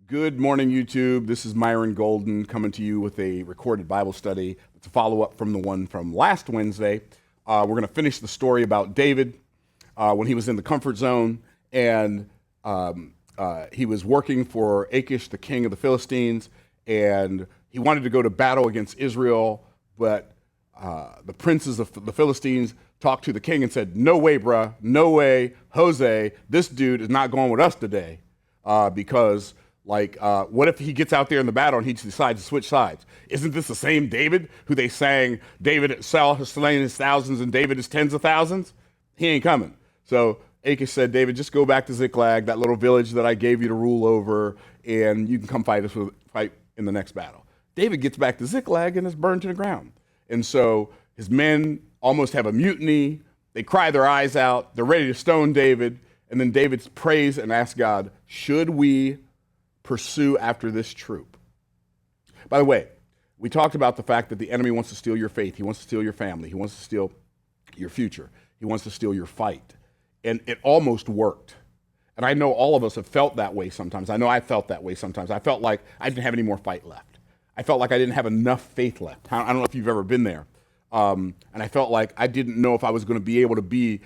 Good morning, YouTube. This is Myron Golden coming to you with a recorded Bible study. It's a follow-up from the one from last Wednesday. We're going to finish the story about David when he was in the comfort zone, and he was working for Achish, the king of the Philistines, and he wanted to go to battle against Israel, but the princes of the Philistines talked to the king and said, "No way, bruh, no way, Jose, this dude is not going with us today because what if he gets out there in the battle and he decides to switch sides? Isn't this the same David who they sang, David Saul has slain his thousands and David his tens of thousands? He ain't coming." So Achish said, "David, just go back to Ziklag, that little village that I gave you to rule over, and you can come fight in the next battle." David gets back to Ziklag and is burned to the ground. And so his men almost have a mutiny. They cry their eyes out. They're ready to stone David. And then David prays and asks God, should we pursue after this troop? By the way, we talked about the fact that the enemy wants to steal your faith. He wants to steal your family. He wants to steal your future. He wants to steal your fight. And it almost worked. And I know all of us have felt that way sometimes. I know I felt that way sometimes. I felt like I didn't have any more fight left. I felt like I didn't have enough faith left. I don't know if you've ever been there. And I felt like I didn't know if I was going to be able to be,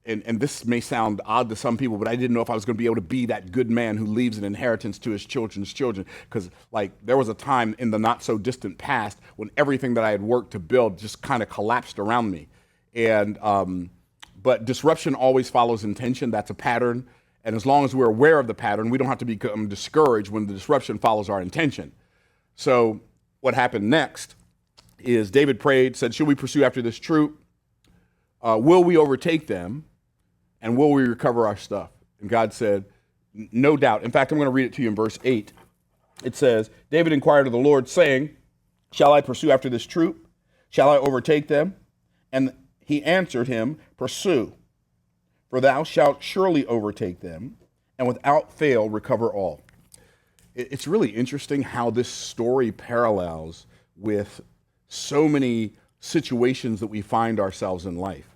and this may sound odd to some people, but I didn't know if I was going to be able to be that good man who leaves an inheritance to his children's children. Because there was a time in the not so distant past when everything that I had worked to build just kind of collapsed around me. And but disruption always follows intention. That's a pattern. And as long as we're aware of the pattern, we don't have to become discouraged when the disruption follows our intention. So what happened next is David prayed, said, should we pursue after this troop? Will we overtake them? And will we recover our stuff? And God said, no doubt. In fact, I'm going to read it to you in verse 8. It says, David inquired of the Lord, saying, shall I pursue after this troop? Shall I overtake them? And he answered him, pursue, for thou shalt surely overtake them, and without fail recover all. It's really interesting how this story parallels with so many situations that we find ourselves in life.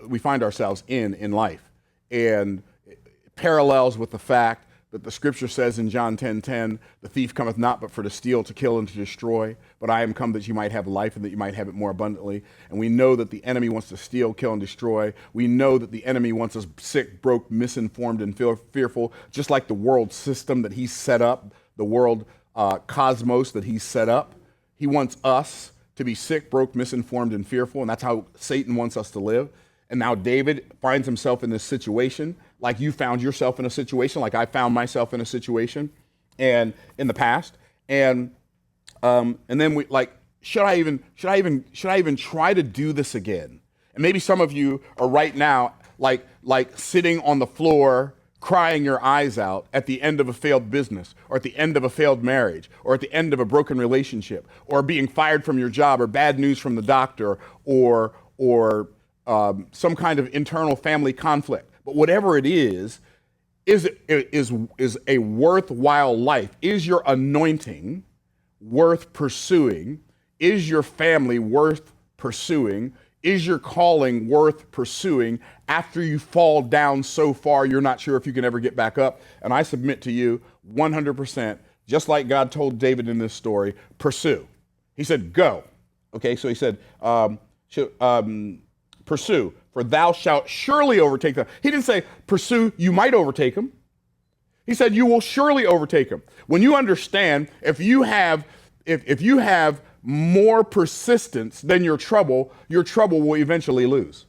We find ourselves in life. And it parallels with the fact that the scripture says in John 10:10, the thief cometh not but for to steal, to kill, and to destroy. But I am come that you might have life and that you might have it more abundantly. And we know that the enemy wants to steal, kill, and destroy. We know that the enemy wants us sick, broke, misinformed, and fearful, just like the world system that he's set up, the world cosmos that he's set up. He wants us to be sick, broke, misinformed, and fearful, and that's how Satan wants us to live. And now David finds himself in this situation, like you found yourself in a situation, like I found myself in a situation, and in the past. And then we should I even try to do this again? And maybe some of you are right now like sitting on the floor, crying your eyes out at the end of a failed business, or at the end of a failed marriage, or at the end of a broken relationship, or being fired from your job, or bad news from the doctor, or some kind of internal family conflict. But whatever it is a worthwhile life? Is your anointing worth pursuing? Is your family worth pursuing? Is your calling worth pursuing after you fall down so far you're not sure if you can ever get back up? And I submit to you 100%, just like God told David in this story, pursue. He said, go. Okay, so he said, pursue, for thou shalt surely overtake them. He didn't say, pursue, you might overtake them. He said, you will surely overtake them. When you understand, if you have more persistence than your trouble will eventually lose.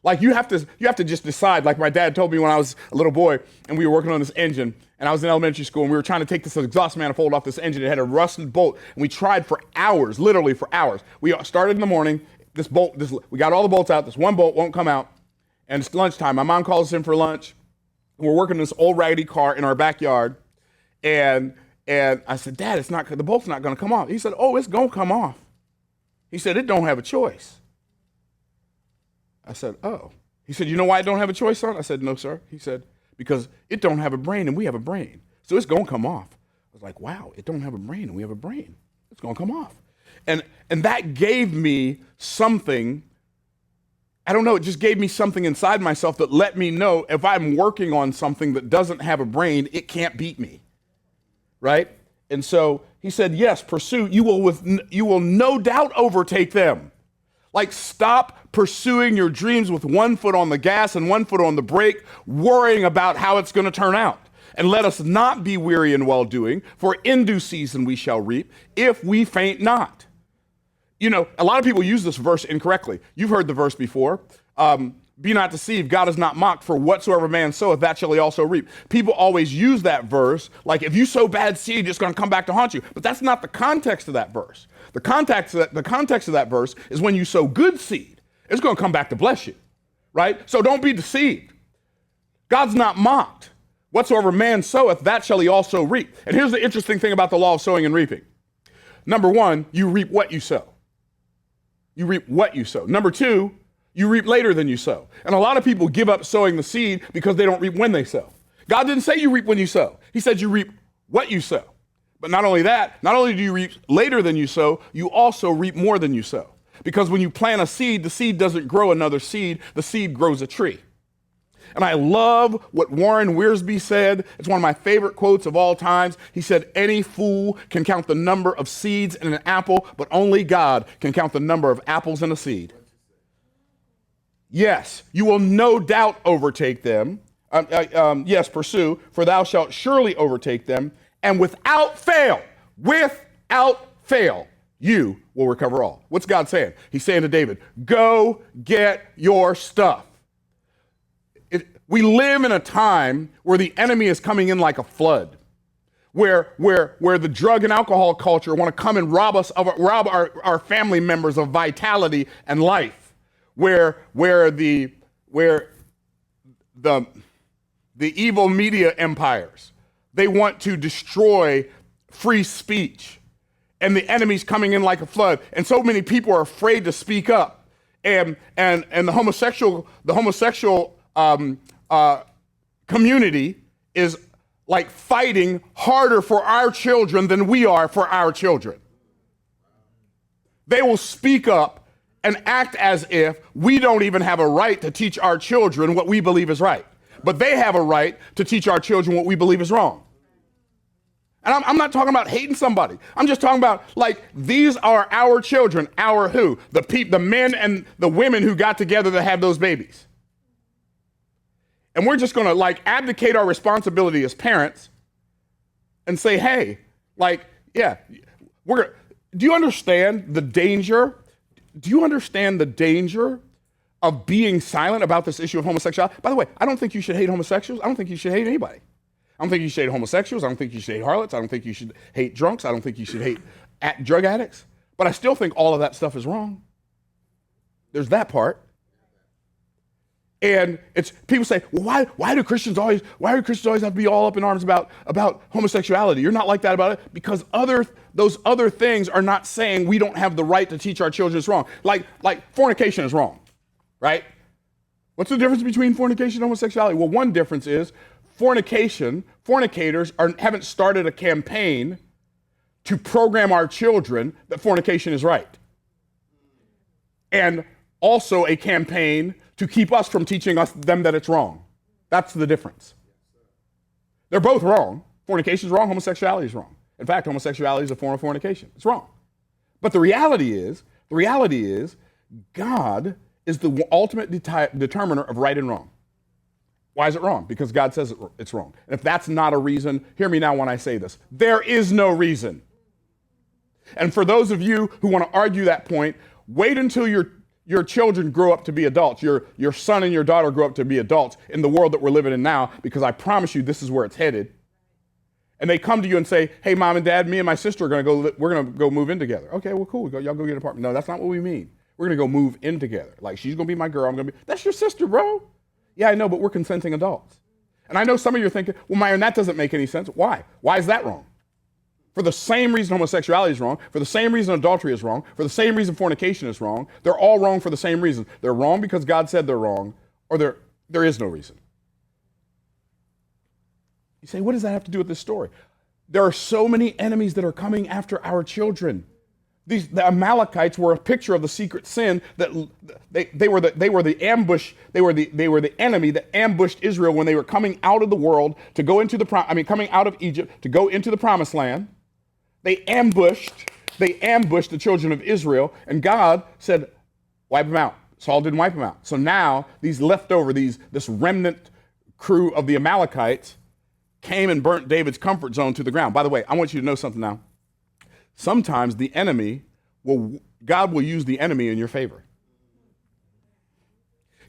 Like you have to just decide, like my dad told me when I was a little boy and we were working on this engine, and I was in elementary school and we were trying to take this exhaust manifold off this engine. It had a rusted bolt, and we tried for hours, literally for hours. We started in the morning, we got all the bolts out, this one bolt won't come out, and it's lunchtime. My mom calls us in for lunch. We're working this old raggedy car in our backyard, and I said, Dad, the bolt's not going to come off. He said, oh, it's going to come off. He said, it don't have a choice. I said, oh. He said, you know why it don't have a choice, son? I said, no, sir. He said, because it don't have a brain and we have a brain. So it's going to come off. I was like, wow, it don't have a brain and we have a brain. It's going to come off. And that gave me something, I don't know, it just gave me something inside myself that let me know if I'm working on something that doesn't have a brain, it can't beat me. right? And so he said, yes, pursue. You will no doubt overtake them. Like, stop pursuing your dreams with one foot on the gas and one foot on the brake, worrying about how it's going to turn out. And let us not be weary in well doing, for in due season we shall reap, if we faint not. You know, a lot of people use this verse incorrectly. You've heard the verse before. Be not deceived, God is not mocked, for whatsoever man soweth, that shall he also reap. People always use that verse like, if you sow bad seed, it's going to come back to haunt you. But that's not the context of that verse. The context of that verse is when you sow good seed, it's going to come back to bless you, right? So don't be deceived. God's not mocked. Whatsoever man soweth, that shall he also reap. And here's the interesting thing about the law of sowing and reaping. Number one, you reap what you sow. You reap what you sow. Number two, you reap later than you sow. And a lot of people give up sowing the seed because they don't reap when they sow. God didn't say you reap when you sow. He said you reap what you sow. But not only that, not only do you reap later than you sow, you also reap more than you sow. Because when you plant a seed, the seed doesn't grow another seed, the seed grows a tree. And I love what Warren Wiersbe said. It's one of my favorite quotes of all times. He said, any fool can count the number of seeds in an apple, but only God can count the number of apples in a seed. Yes, you will no doubt overtake them. Yes, pursue, for thou shalt surely overtake them. And without fail, you will recover all. What's God saying? He's saying to David, go get your stuff. We live in a time where the enemy is coming in like a flood, where the drug and alcohol culture want to come and rob our family members of vitality and life, where the evil media empires, they want to destroy free speech, and the enemy's coming in like a flood, and so many people are afraid to speak up, and the homosexual community is like fighting harder for our children than we are for our children. They will speak up and act as if we don't even have a right to teach our children what we believe is right. But they have a right to teach our children what we believe is wrong. And I'm not talking about hating somebody. I'm just talking about, like, these are our children. Our who? The men and the women who got together to have those babies. And we're just going to, like, abdicate our responsibility as parents and say, hey, like, yeah, do you understand the danger? Do you understand the danger of being silent about this issue of homosexuality? By the way, I don't think you should hate homosexuals. I don't think you should hate anybody. I don't think you should hate homosexuals. I don't think you should hate harlots. I don't think you should hate drunks. I don't think you should hate drug addicts. But I still think all of that stuff is wrong. There's that part. And it's people say, well, why do Christians always have to be all up in arms about homosexuality? You're not like that about it, because those other things are not saying we don't have the right to teach our children it's wrong. Like fornication is wrong, right? What's the difference between fornication and homosexuality? Well, one difference is fornicators haven't started a campaign to program our children that fornication is right. And also a campaign to keep us from teaching them that it's wrong. That's the difference. They're both wrong. Fornication is wrong, homosexuality is wrong. In fact, homosexuality is a form of fornication. It's wrong. But the reality is, God is the ultimate determiner of right and wrong. Why is it wrong? Because God says it's wrong. And if that's not a reason, hear me now when I say this. There is no reason. And for those of you who want to argue that point, wait until your children grow up to be adults. Your son and your daughter grow up to be adults in the world that we're living in now, because I promise you this is where it's headed. And they come to you and say, hey, mom and dad, me and my sister we're going to go move in together. Okay, well, cool. Y'all go get an apartment. No, that's not what we mean. We're going to go move in together. Like, she's going to be my girl. That's your sister, bro. Yeah, I know, but we're consenting adults. And I know some of you are thinking, well, Myron, that doesn't make any sense. Why? Why is that wrong? For the same reason homosexuality is wrong, for the same reason adultery is wrong, for the same reason fornication is wrong, they're all wrong for the same reason. They're wrong because God said they're wrong, or there is no reason. You say, what does that have to do with this story? There are so many enemies that are coming after our children. The Amalekites were a picture of the secret sin that they were the ambush. They were the enemy that ambushed Israel when they were coming out of the world to go into coming out of Egypt to go into the promised land. They ambushed the children of Israel, and God said, wipe them out. Saul didn't wipe them out. So now these leftover, this remnant crew of the Amalekites came and burnt David's comfort zone to the ground. By the way, I want you to know something now. Sometimes God will use the enemy in your favor.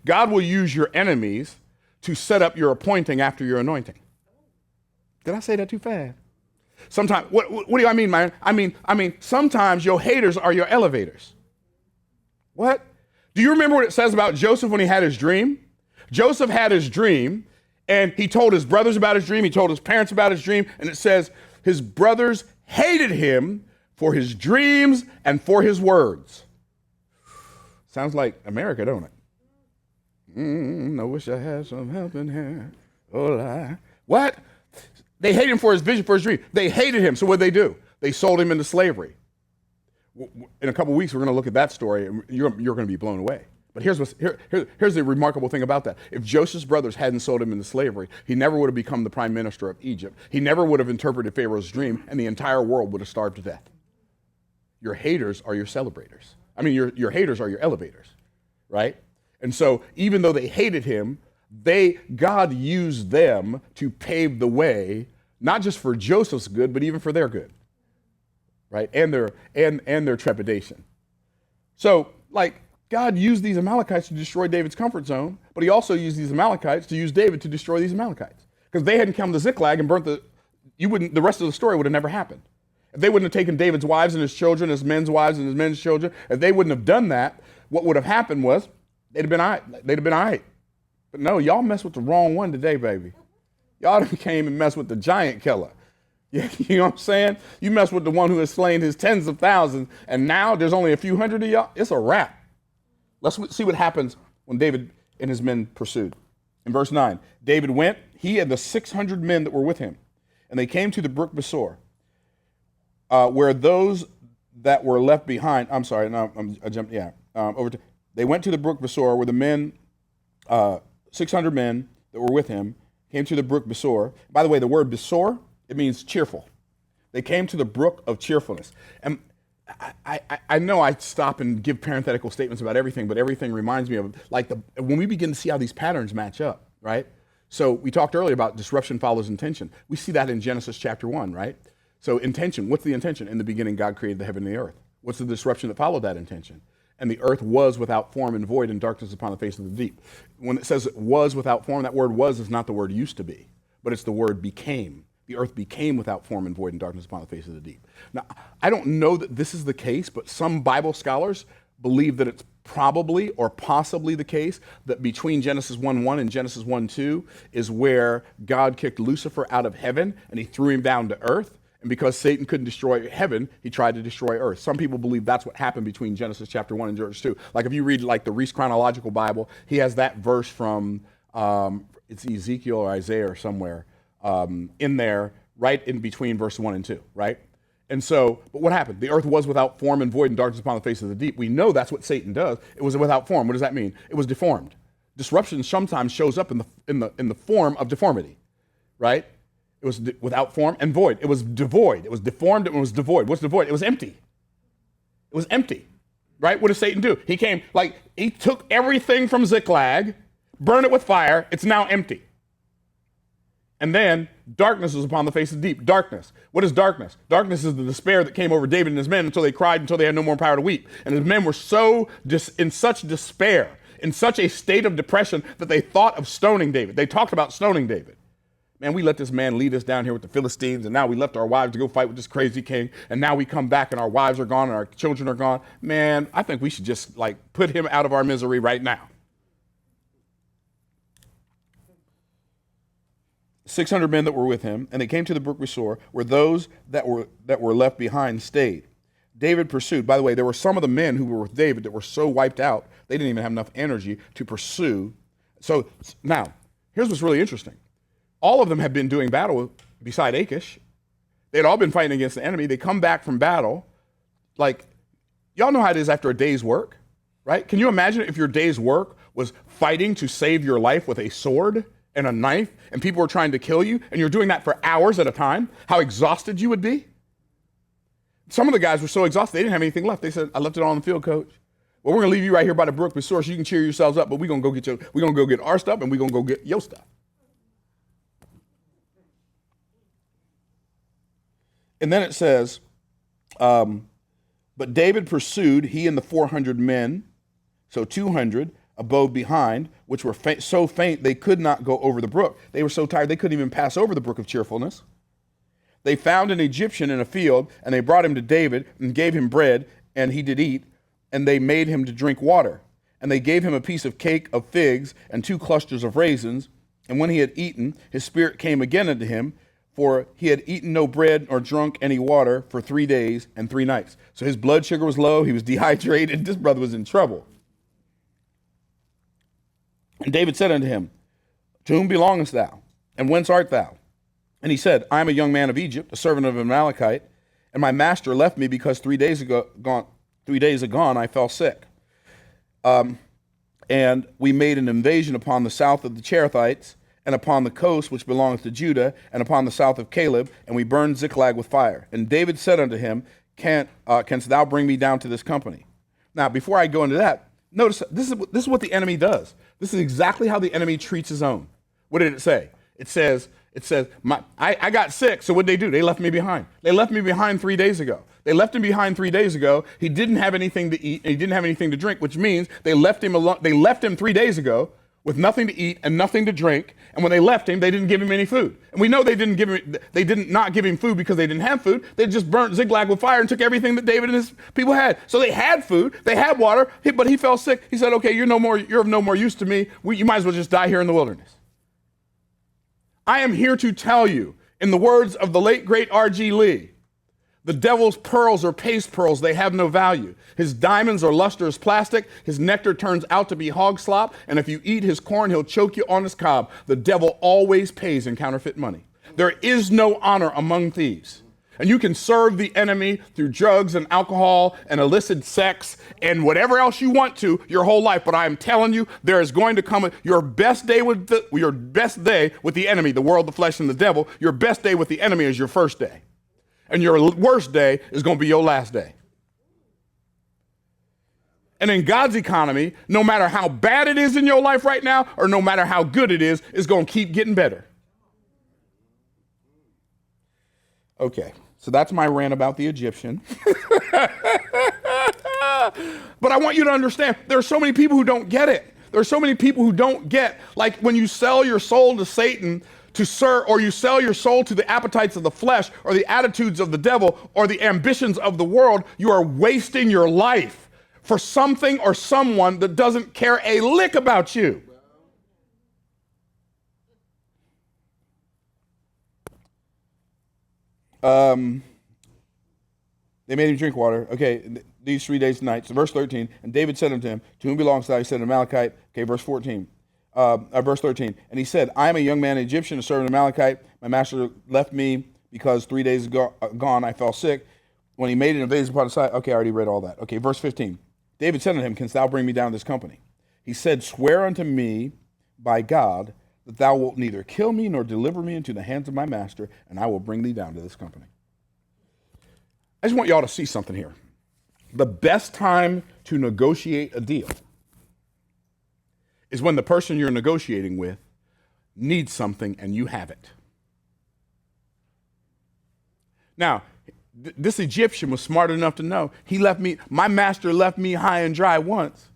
God will use your enemies to set up your appointing after your anointing. Did I say that too fast? Sometimes, what do I mean, Myron? I mean, sometimes your haters are your elevators. What? Do you remember what it says about Joseph when he had his dream? Joseph had his dream, and he told his brothers about his dream. He told his parents about his dream, and it says his brothers hated him for his dreams and for his words. Sounds like America, don't it? I wish I had some help in here. Oh, what? They hated him for his vision, for his dream. They hated him, so what did they do? They sold him into slavery. In a couple of weeks, we're going to look at that story, and you're going to be blown away. But here's the remarkable thing about that. If Joseph's brothers hadn't sold him into slavery, he never would have become the prime minister of Egypt. He never would have interpreted Pharaoh's dream, and the entire world would have starved to death. Your haters are your celebrators. I mean, your haters are your elevators, right? And so even though they hated him, God used them to pave the way, not just for Joseph's good, but even for their good, right? And their trepidation. So, God used these Amalekites to destroy David's comfort zone, but he also used these Amalekites to use David to destroy these Amalekites. Because they hadn't come to Ziklag and burnt the rest of the story would have never happened. If they wouldn't have taken David's wives and his children, his men's wives and his men's children, if they wouldn't have done that, what would have happened was they'd have been all right. But no, y'all messed with the wrong one today, baby. Y'all came and messed with the giant killer. You know what I'm saying? You messed with the one who has slain his tens of thousands, and now there's only a few hundred of y'all. It's a wrap. Let's see what happens when David and his men pursued. In verse 9, David went, he and the 600 men that were with him, and they came to the brook B.O.S., where those that were left behind, they went to the brook B.O.S. where the men, 600 men that were with him, came to the brook B.O.S. By the way, the word B.O.S., it means cheerful. They came to the brook of cheerfulness. And I know I stop and give parenthetical statements about everything, but everything reminds me of when we begin to see how these patterns match up, right? So we talked earlier about disruption follows intention. We see that in Genesis chapter 1, right? So intention, what's the intention? In the beginning, God created the heaven and the earth. What's the disruption that followed that intention? And the earth was without form and void, and darkness upon the face of the deep. When it says it was without form, that word was is not the word used to be, but it's the word became. The earth became without form and void, and darkness upon the face of the deep. Now, I don't know that this is the case, but some Bible scholars believe that it's probably or possibly the case that between Genesis 1:1 and Genesis 1:2 is where God kicked Lucifer out of heaven and he threw him down to earth. And because Satan couldn't destroy heaven, he tried to destroy earth. Some people believe that's what happened between Genesis chapter 1 and Genesis 2. Like if you read the Reese Chronological Bible, he has that verse from, it's Ezekiel or Isaiah or somewhere in there, right in between verse 1 and 2, right? And so, but what happened? The earth was without form and void, and darkness upon the face of the deep. We know that's what Satan does. It was without form. What does that mean? It was deformed. Disruption sometimes shows up in the form of deformity, right? It was without form and void. It was devoid. It was deformed and it was devoid. What's devoid? It was empty. It was empty, right? What does Satan do? He came, he took everything from Ziklag, burned it with fire. It's now empty. And then darkness was upon the face of the deep. Darkness. What is darkness? Darkness is the despair that came over David and his men until they cried, until they had no more power to weep. And his men were in such despair, in such a state of depression that they thought of stoning David. They talked about stoning David. Man, we let this man lead us down here with the Philistines, and now we left our wives to go fight with this crazy king, and now we come back and our wives are gone and our children are gone. Man, I think we should just put him out of our misery right now. 600 men that were with him, and they came to the brook B.O.S, where those that were left behind stayed. David pursued. By the way, there were some of the men who were with David that were so wiped out, they didn't even have enough energy to pursue. So now, here's what's really interesting. All of them had been doing battle beside Achish. They had all been fighting against the enemy. They come back from battle. Y'all know how it is after a day's work, right? Can you imagine if your day's work was fighting to save your life with a sword and a knife, and people were trying to kill you, and you're doing that for hours at a time? How exhausted you would be? Some of the guys were so exhausted, they didn't have anything left. They said, I left it all on the field, coach. Well, we're gonna leave you right here by the brook with source. You can cheer yourselves up, but we're gonna go get our stuff, and we're gonna go get your stuff. And then it says, but David pursued, he and the 400 men, so 200, abode behind, which were so faint they could not go over the brook. They were so tired they couldn't even pass over the brook of cheerfulness. They found an Egyptian in a field, and they brought him to David and gave him bread, and he did eat, and they made him to drink water. And they gave him a piece of cake of figs and 2 clusters of raisins. And when he had eaten, his spirit came again unto him, for he had eaten no bread or drunk any water for 3 days and 3 nights. So his blood sugar was low, he was dehydrated, this brother was in trouble. And David said unto him, to whom belongest thou, and whence art thou? And he said, I am a young man of Egypt, a servant of an Amalekite, and my master left me because 3 days agone I fell sick. And we made an invasion upon the south of the Cherethites, and upon the coast which belongeth to Judah, and upon the south of Caleb, and we burned Ziklag with fire. And David said unto him, canst thou bring me down to this company? Now, before I go into that, notice this is what the enemy does. This is exactly how the enemy treats his own. What did it say? It says, I got sick, so what did they do? They left me behind. They left me behind 3 days ago. They left him behind 3 days ago. He didn't have anything to eat, and he didn't have anything to drink, which means they left him alone. They left him 3 days ago with nothing to eat and nothing to drink. And when they left him, they didn't give him any food. And we know they did not give him food because they didn't have food. They just burnt Ziklag with fire and took everything that David and his people had. So they had food, they had water, but he fell sick. He said, okay, you're of no more use to me. You might as well just die here in the wilderness. I am here to tell you, in the words of the late, great R.G. Lee, the devil's pearls are paste pearls. They have no value. His diamonds are luster as plastic. His nectar turns out to be hog slop. And if you eat his corn, he'll choke you on his cob. The devil always pays in counterfeit money. There is no honor among thieves. And you can serve the enemy through drugs and alcohol and illicit sex and whatever else you want to your whole life. But I am telling you, there is going to come your best day with the enemy, the world, the flesh, and the devil. Your best day with the enemy is your first day. And your worst day is going to be your last day. And in God's economy, no matter how bad it is in your life right now, or no matter how good it is, it's going to keep getting better. Okay, so that's my rant about the Egyptian. But I want you to understand, there are so many people who don't get it. There are so many people who don't get, like when you sell your soul to Satan to serve, or you sell your soul to the appetites of the flesh, or the attitudes of the devil, or the ambitions of the world, you are wasting your life for something or someone that doesn't care a lick about you. They made him drink water. Okay, these 3 days and nights. Verse 13, and David said unto him, to whom belongs thou? He said, an Amalekite. Okay, verse 14. Verse 13, and he said, I am a young man, an Egyptian, a servant of Amalekite. My master left me because 3 days gone I fell sick. When he made an invasion upon the side, okay, I already read all that. Okay, verse 15, David said unto him, canst thou bring me down to this company? He said, swear unto me by God that thou wilt neither kill me nor deliver me into the hands of my master, and I will bring thee down to this company. I just want y'all to see something here. The best time to negotiate a deal is when the person you're negotiating with needs something and you have it. Now, this Egyptian was smart enough to know my master left me high and dry once,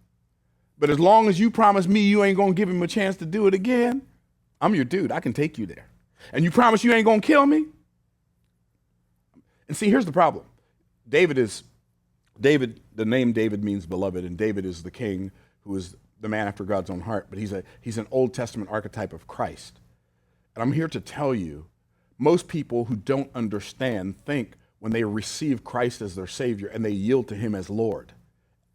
but as long as you promise me you ain't gonna give him a chance to do it again, I'm your dude, I can take you there. And you promise you ain't gonna kill me? And see, here's the problem. The name David means beloved, and David is the king who is the man after God's own heart, but he's an Old Testament archetype of Christ. And I'm here to tell you, most people who don't understand think when they receive Christ as their Savior and they yield to him as Lord,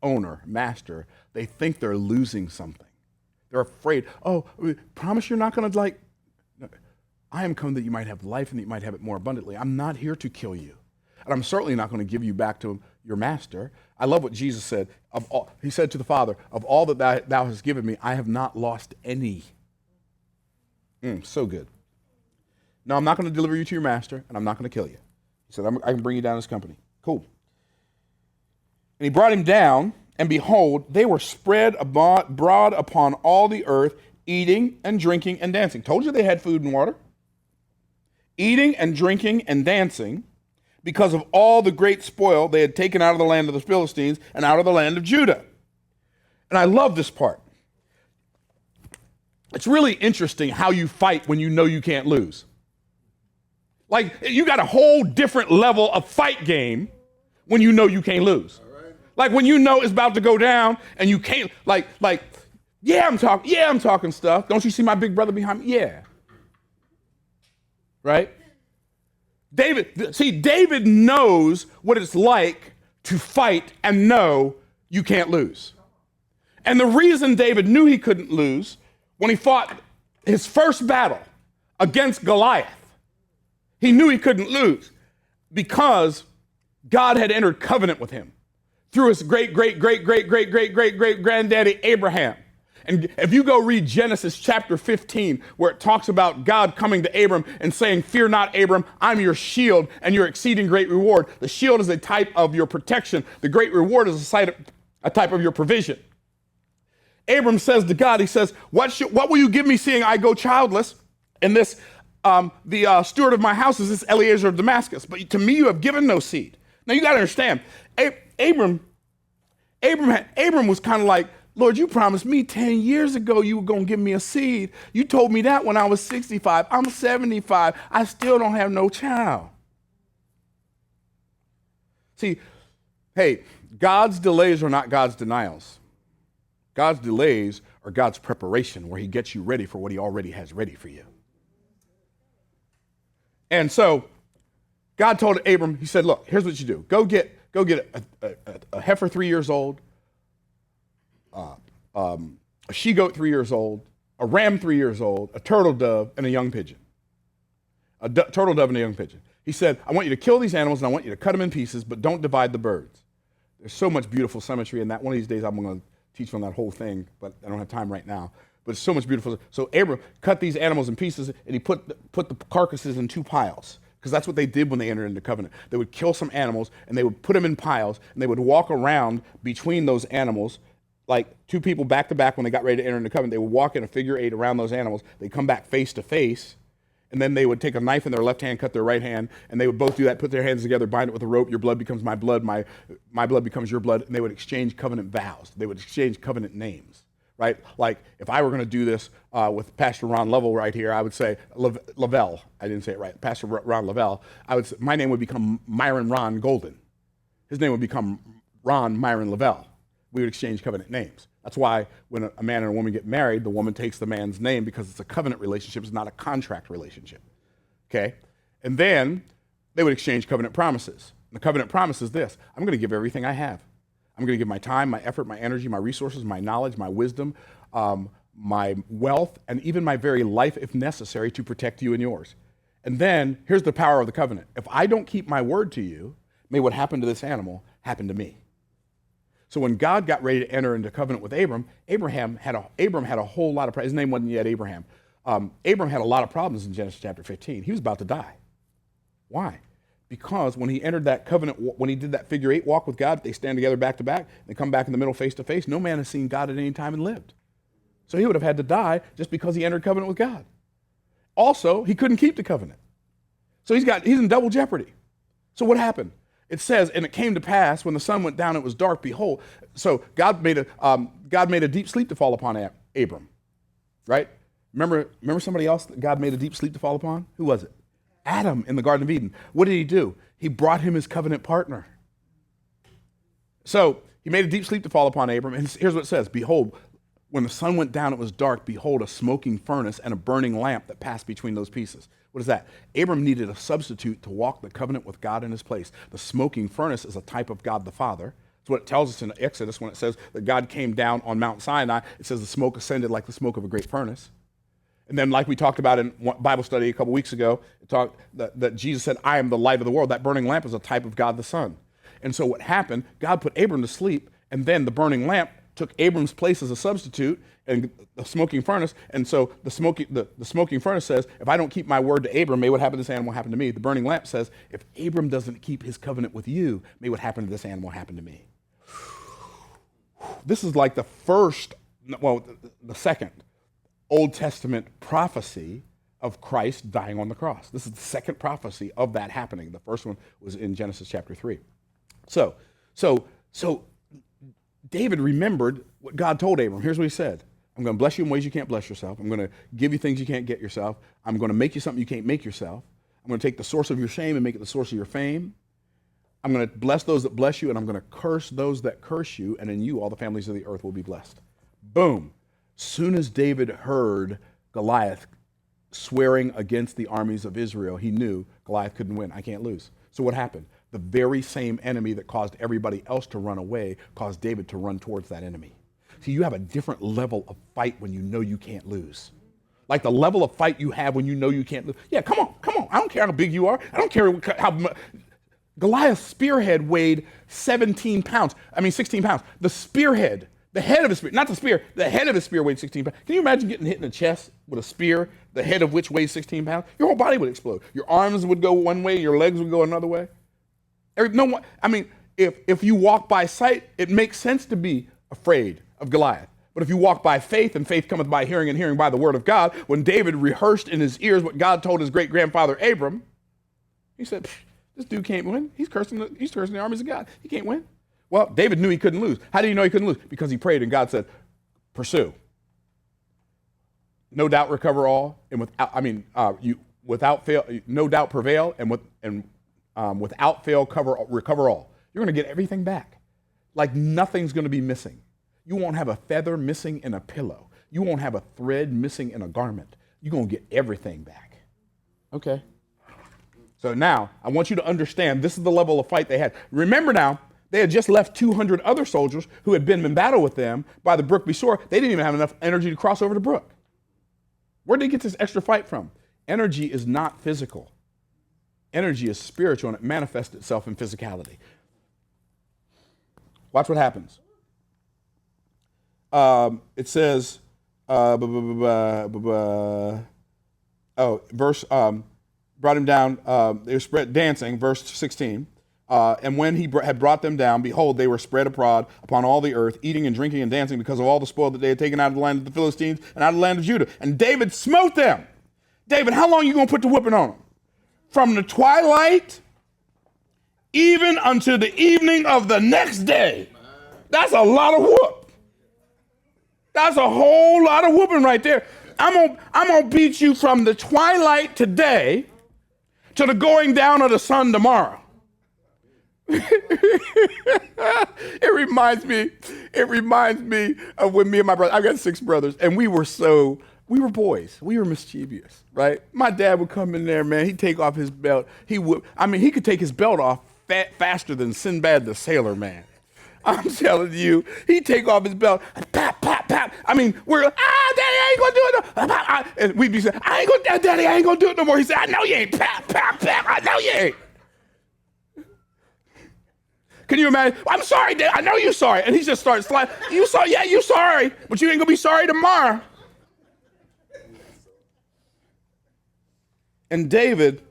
owner, master, they think they're losing something. They're afraid, promise you're not going to No, I am come that you might have life and that you might have it more abundantly. I'm not here to kill you. and I'm certainly not going to give you back to your master. I love what Jesus said. He said to the Father, of all that thou hast given me, I have not lost any. So good. No, I'm not going to deliver you to your master, and I'm not going to kill you. He said, I can bring you down to his company. Cool. And he brought him down, and behold, they were spread abroad upon all the earth, eating and drinking and dancing. Told you they had food and water. Eating and drinking and dancing because of all the great spoil they had taken out of the land of the Philistines and out of the land of Judah. And I love this part. It's really interesting how you fight when you know you can't lose. Like, you got a whole different level of fight game when you know you can't lose. Right. Like when you know it's about to go down and you can't, I'm talking stuff. Don't you see my big brother behind me? Yeah. Right? David knows what it's like to fight and know you can't lose. And the reason David knew he couldn't lose, when he fought his first battle against Goliath, he knew he couldn't lose because God had entered covenant with him through his great granddaddy Abraham. And if you go read Genesis chapter 15, where it talks about God coming to Abram and saying, "Fear not, Abram, I'm your shield and your exceeding great reward." The shield is a type of your protection. The great reward is a type of your provision. Abram says to God, he says, what will you give me seeing I go childless? And this, the steward of my house is this Eliezer of Damascus. But to me you have given no seed. Now you got to understand, Abram was kind of like, Lord, you promised me 10 years ago you were going to give me a seed. You told me that when I was 65. I'm 75. I still don't have no child. See, hey, God's delays are not God's denials. God's delays are God's preparation, where he gets you ready for what he already has ready for you. And so God told Abram, he said, look, here's what you do. Go get a heifer 3 years old, a she-goat 3 years old, a ram 3 years old, a turtle dove, and a young pigeon. Turtle dove and a young pigeon. He said, I want you to kill these animals, and I want you to cut them in pieces, but don't divide the birds. There's so much beautiful symmetry in that. One of these days I'm going to teach on that whole thing, but I don't have time right now. But it's so much beautiful. So Abram cut these animals in pieces, and he put the carcasses in 2 piles, because that's what they did when they entered into covenant. They would kill some animals, and they would put them in piles, and they would walk around between those animals, like 2 people back to back. When they got ready to enter into covenant, they would walk in a figure 8 around those animals. They'd come back face to face, and then they would take a knife in their left hand, cut their right hand, and they would both do that, put their hands together, bind it with a rope. Your blood becomes my blood, my blood becomes your blood, and they would exchange covenant vows. They would exchange covenant names, right? Like if I were going to do this with Pastor Ron Lovell right here, I would say Lavelle. I didn't say it right. Pastor Ron Lavelle. My name would become Myron Ron Golden. His name would become Ron Myron Lavelle. We would exchange covenant names. That's why when a man and a woman get married, the woman takes the man's name, because it's a covenant relationship. It's not a contract relationship, okay? And then they would exchange covenant promises. And the covenant promise is this: I'm going to give everything I have. I'm going to give my time, my effort, my energy, my resources, my knowledge, my wisdom, my wealth, and even my very life, if necessary, to protect you and yours. And then here's the power of the covenant. If I don't keep my word to you, may what happened to this animal happen to me. So when God got ready to enter into covenant with Abram had a whole lot of problems. His name wasn't yet Abraham. Abram had a lot of problems in Genesis chapter 15. He was about to die. Why? Because when he entered that covenant, when he did that figure 8 walk with God, they stand together back to back, they come back in the middle face to face. No man has seen God at any time and lived. So he would have had to die just because he entered covenant with God. Also, he couldn't keep the covenant. So he's in double jeopardy. So what happened? It says, and it came to pass when the sun went down, it was dark, behold. So God made a deep sleep to fall upon Abram, right? Remember somebody else that God made a deep sleep to fall upon? Who was it? Adam in the Garden of Eden. What did he do? He brought him his covenant partner. So he made a deep sleep to fall upon Abram, and here's what it says: behold, when the sun went down, it was dark. Behold, a smoking furnace and a burning lamp that passed between those pieces. What is that? Abram needed a substitute to walk the covenant with God in his place. The smoking furnace is a type of God the Father. It's what it tells us in Exodus when it says that God came down on Mount Sinai. It says the smoke ascended like the smoke of a great furnace. And then, like we talked about in Bible study a couple weeks ago, it talked that Jesus said, I am the light of the world. That burning lamp is a type of God the Son. And so what happened, God put Abram to sleep, and then the burning lamp took Abram's place as a substitute and the smoking furnace. And so the smoking furnace says, if I don't keep my word to Abram, may what happened to this animal happen to me. The burning lamp says, if Abram doesn't keep his covenant with you, may what happened to this animal happen to me. This is like the second Old Testament prophecy of Christ dying on the cross. This is the second prophecy of that happening. The first one was in Genesis chapter 3. So David remembered what God told Abram. Here's what he said. I'm going to bless you in ways you can't bless yourself. I'm going to give you things you can't get yourself. I'm going to make you something you can't make yourself. I'm going to take the source of your shame and make it the source of your fame. I'm going to bless those that bless you, and I'm going to curse those that curse you, and in you all the families of the earth will be blessed. Boom. Soon as David heard Goliath swearing against the armies of Israel, he knew Goliath couldn't win. I can't lose. So what happened? The very same enemy that caused everybody else to run away caused David to run towards that enemy. See, you have a different level of fight when you know you can't lose. Like the level of fight you have when you know you can't lose. Yeah, come on. I don't care how big you are. I don't care how much. Goliath's spearhead weighed 16 pounds. The spearhead, the head of his spear, not the spear, the head of his spear weighed 16 pounds. Can you imagine getting hit in the chest with a spear, the head of which weighs 16 pounds? Your whole body would explode. Your arms would go one way, your legs would go another way. If you walk by sight, it makes sense to be afraid of Goliath. But if you walk by faith, and faith cometh by hearing, and hearing by the word of God, when David rehearsed in his ears what God told his great-grandfather Abram, he said, this dude can't win. He's cursing the armies of God. He can't win. Well, David knew he couldn't lose. How did he know he couldn't lose? Because he prayed, and God said, pursue. No doubt recover all, and without fail, no doubt prevail, and without fail recover all. You're going to get everything back. Like nothing's going to be missing. You won't have a feather missing in a pillow. You won't have a thread missing in a garment. You're going to get everything back. Okay. So now, I want you to understand this is the level of fight they had. Remember now, they had just left 200 other soldiers who had been in battle with them by the brook Besor. They didn't even have enough energy to cross over the brook. Where did they get this extra fight from? Energy is not physical. Energy is spiritual, and it manifests itself in physicality. Watch what happens. It says, brought him down, they were spread dancing, verse 16. And when he had brought them down, behold, they were spread abroad upon all the earth, eating and drinking and dancing because of all the spoil that they had taken out of the land of the Philistines and out of the land of Judah. And David smote them. David, how long are you going to put the whipping on them? From the twilight even unto the evening of the next day. That's a lot of whoop. That's a whole lot of whooping right there. I'm gonna beat you from the twilight today to the going down of the sun tomorrow. It reminds me of when me and my brother, I've got 6 brothers, and we were boys. We were mischievous, right? My dad would come in there, man. He'd take off his belt. He could take his belt off faster than Sinbad the Sailor Man. I'm telling you, he'd take off his belt, pap, pap, pap. We're, Daddy, I ain't gonna do it no. And we'd be saying, Daddy, I ain't gonna do it no more. He said, I know you ain't, pap, pap, pap, I know you ain't. Can you imagine? I'm sorry, Dad, I know you're sorry. And he just starts sliding, you sorry, yeah, you sorry, but you ain't gonna be sorry tomorrow. And David,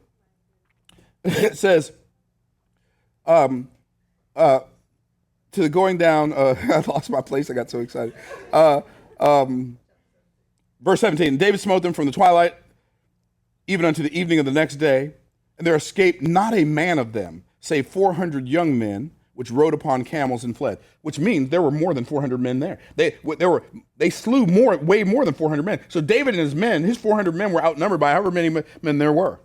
it says, to the going down, I lost my place, I got so excited. Verse 17, David smote them from the twilight, even unto the evening of the next day, and there escaped not a man of them, save 400 young men, which rode upon camels and fled, which means there were more than 400 men there. They slew way more than 400 men. So David and his men, his 400 men were outnumbered by however many men there were.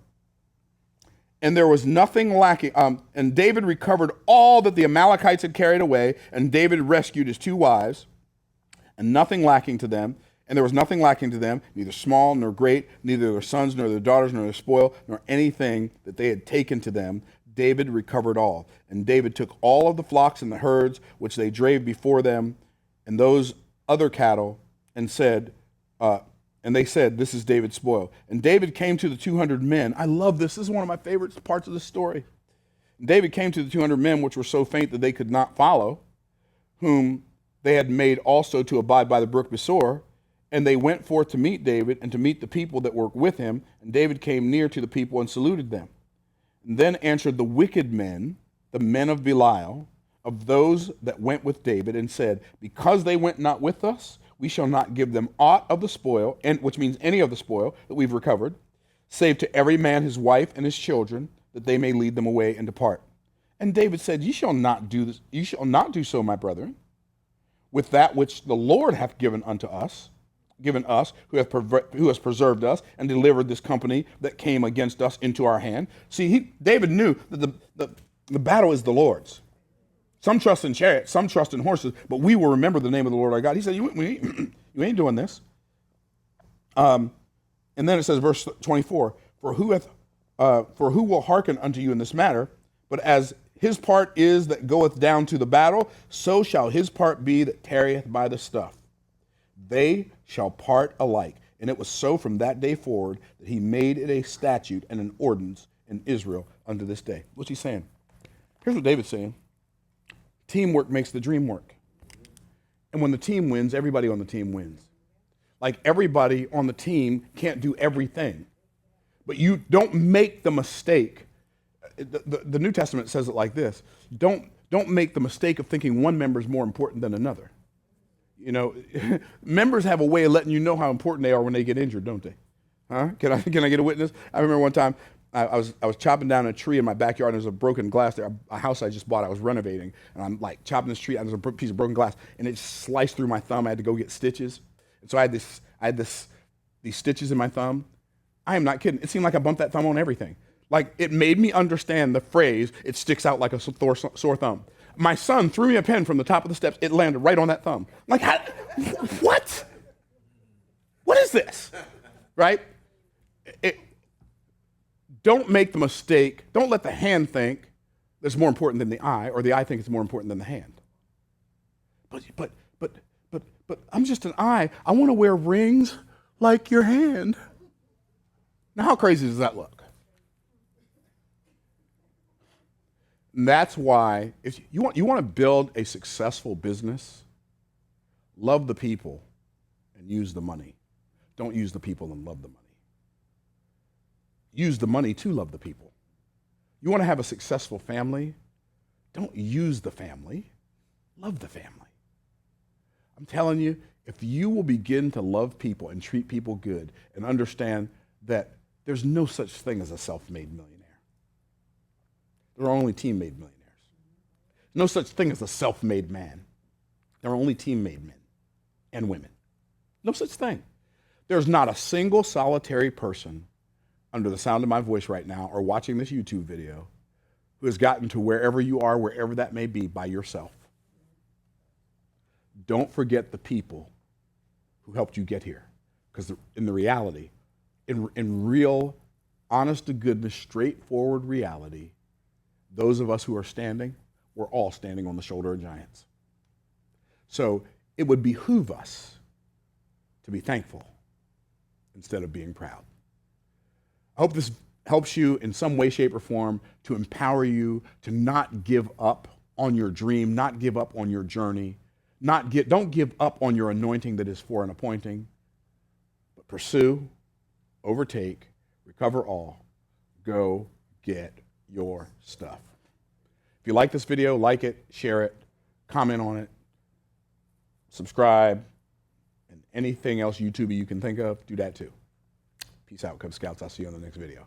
And there was nothing lacking. And David recovered all that the Amalekites had carried away, and David rescued his 2 wives, and nothing lacking to them. And there was nothing lacking to them, neither small nor great, neither their sons nor their daughters nor their spoil, nor anything that they had taken to them. David recovered all. And David took all of the flocks and the herds which they drave before them, and those other cattle, and said, And they said, this is David's spoil. And David came to the 200 men. I love this. This is one of my favorite parts of the story. And David came to the 200 men, which were so faint that they could not follow, whom they had made also to abide by the brook Besor. And they went forth to meet David and to meet the people that were with him. And David came near to the people and saluted them. And then answered the wicked men, the men of Belial, of those that went with David, and said, because they went not with us, we shall not give them aught of the spoil, and which means any of the spoil that we've recovered, save to every man his wife and his children, that they may lead them away and depart. And David said, ye shall not do this, ye shall not do so, my brethren, with that which the Lord hath given us, who has preserved us and delivered this company that came against us into our hand. See, David knew that the battle is the Lord's. Some trust in chariots, some trust in horses, but we will remember the name of the Lord our God. He said, you ain't doing this. And then it says, verse 24, for who will hearken unto you in this matter? But as his part is that goeth down to the battle, so shall his part be that tarrieth by the stuff. They shall part alike. And it was so from that day forward that he made it a statute and an ordinance in Israel unto this day. What's he saying? Here's what David's saying. Teamwork makes the dream work. And when the team wins, everybody on the team wins. Like everybody on the team can't do everything. But you don't make the mistake. The New Testament says it like this. Don't make the mistake of thinking one member is more important than another. You know, members have a way of letting you know how important they are when they get injured, don't they? Huh? Can I get a witness? I remember one time I was chopping down a tree in my backyard, and there's a broken glass there, a house I just bought, I was renovating, and I'm like chopping this tree, and there's a piece of broken glass, and it sliced through my thumb. I had to go get stitches. And so I had these stitches in my thumb. I am not kidding. It seemed like I bumped that thumb on everything. Like, it made me understand the phrase, it sticks out like a sore thumb. My son threw me a pen from the top of the steps. It landed right on that thumb. Like, what? What is this? Right? Don't make the mistake. Don't let the hand think that's more important than the eye, or the eye think it's more important than the hand. But I'm just an eye. I want to wear rings like your hand. Now, how crazy does that look? And that's why, if you want to build a successful business, love the people and use the money. Don't use the people and love the money. Use the money to love the people. You want to have a successful family? Don't use the family. Love the family. I'm telling you, if you will begin to love people and treat people good and understand that there's no such thing as a self-made millionaire. There are only team-made millionaires. No such thing as a self-made man. There are only team-made men and women. No such thing. There's not a single solitary person under the sound of my voice right now or watching this YouTube video who has gotten to wherever you are, wherever that may be, by yourself. Don't forget the people who helped you get here. Because in the reality, in real, honest to goodness, straightforward reality, those of us who are standing, we're all standing on the shoulder of giants. So it would behoove us to be thankful instead of being proud. I hope this helps you in some way, shape, or form to empower you to not give up on your dream, not give up on your journey, don't give up on your anointing that is for an appointing, but pursue, overtake, recover all, go get your stuff. If you like this video, like it, share it, comment on it, subscribe, and anything else YouTube you can think of, do that too. Peace out, Cub Scouts. I'll see you on the next video.